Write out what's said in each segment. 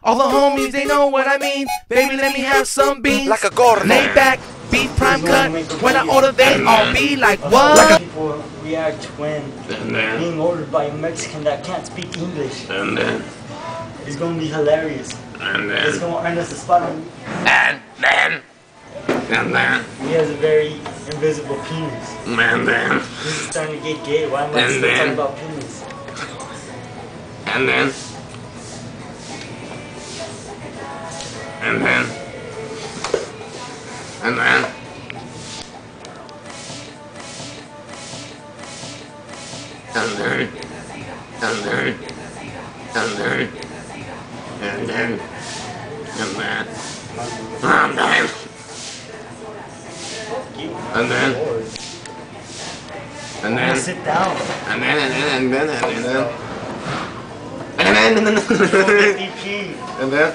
All the homies, they know what I mean. Baby, let me have some beans. Like a gordo. Laid back, beef prime cut. When I order, they all be like, what? People react when being ordered by a Mexican that can't speak English. And then, It's gonna be hilarious. and It's then, gonna earn us a spot on. and then, He has a very invisible penis. and then, This is starting to get gay. Why am I And still then- talking about penis? and then, and then, and then, and then, and then, and then, and then, and then, and then, and Now then, sit down. and then, and then, and then, and then, You're gonna get DP. and then,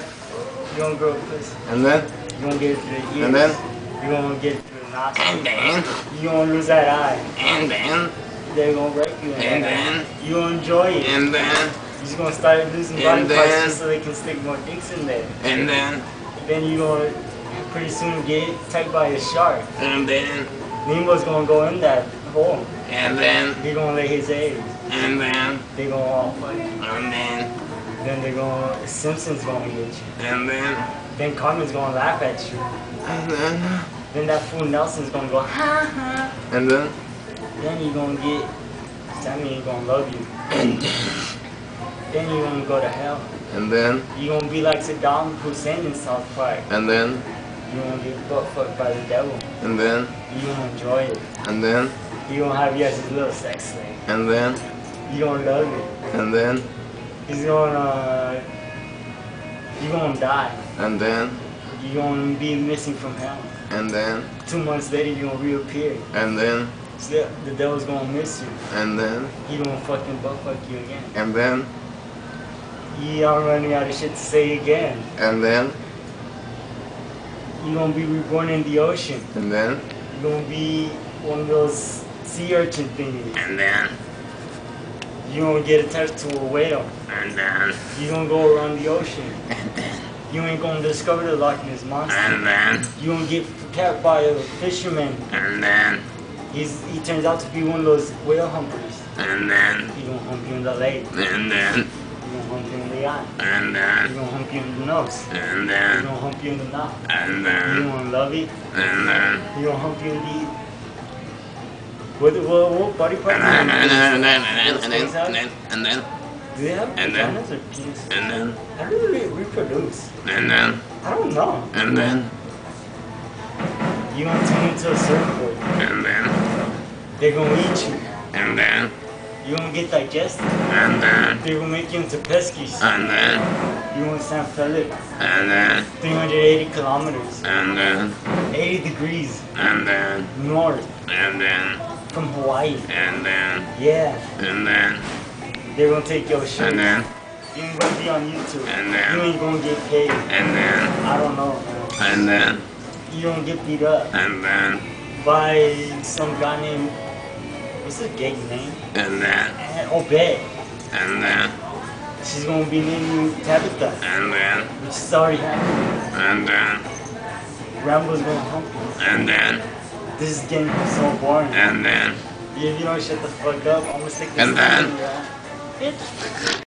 You're gonna grow a pussy. and then, You're gonna get it through the ears. and then, You're gonna get it through the nostrils. and then, You're gonna lose that eye. and then, They're gonna wreck you in and that eye. then, You're gonna enjoy it. and then, You're just gonna start losing And body parts then- just so they can stick more dicks in there. and then, Then you're gonna pretty soon get attacked by a shark. and then, Nemo's gonna go in that hole. and then, They're gonna lay his eggs. and then, They're gonna all fight. and then, Then they're gonna, Simpson's gonna get you. and then, Then Carmen's gonna laugh at you. and then, Then that fool Nelson's gonna go, ha ha. and then, Then you're gonna get, Sammy ain't gonna love you. and Then you're gonna go to hell. then, You're gonna be like Saddam Hussein in South Park. and then, You're gonna get butt fucked by the devil. and then, You're gonna enjoy it. and then, You're gonna have you as his little sex slave. and then, You're gonna love it. and then, He's gonna, you're gonna die. and then, You're gonna be missing from hell. and then, 2 months later, you're gonna reappear. and then, So the devil's gonna miss you. and then, He gonna fucking butt fuck you again. and then, You are running out of shit to say again. and then, You're gonna be reborn in the ocean. and then, You're gonna be one of those sea urchin thingies. and then, You're gonna get attached to a whale. and then, You're gonna go around the ocean. You ain't gonna discover the Loch Ness monster. and then, You're gonna get attacked by a fisherman. and then, He turns out to be one of those whale humpers. and then, He gonna hump you in the leg. and then, He gonna hump you in the eye. and He then, gonna hump you in the nose. and He then, gonna hump you in the mouth. and You then, gonna love it. and then, He gonna hump you in the. What body part? and then, and then, and then, and then, and then, Do they have and then- vaginas or penises? and then, How do they reproduce? and then, I don't know. and then, You gonna turn into a surfboard. and then, They're gonna eat you. and then, You gonna get digested. and then, They're gonna make you into pesky. and then, You gonna San Philip. and then, 380 kilometers. and then, 80 degrees and then, north and then, from Hawaii. and then, Yeah. and then, They're gonna take your shit. and then, You ain't gonna be on YouTube. And then- You ain't gonna get paid. and then, I don't know, man. and then, You don't get beat up and then, by some guy named, what's his gay name? and then, Obey. and then, She's gonna be naming Tabitha, and then, which is already happening. and then, Rambo's gonna hump you. and then, This is getting so boring. and then, If you don't shut the fuck up, I'm gonna stick this And then- in your ass. Bitch.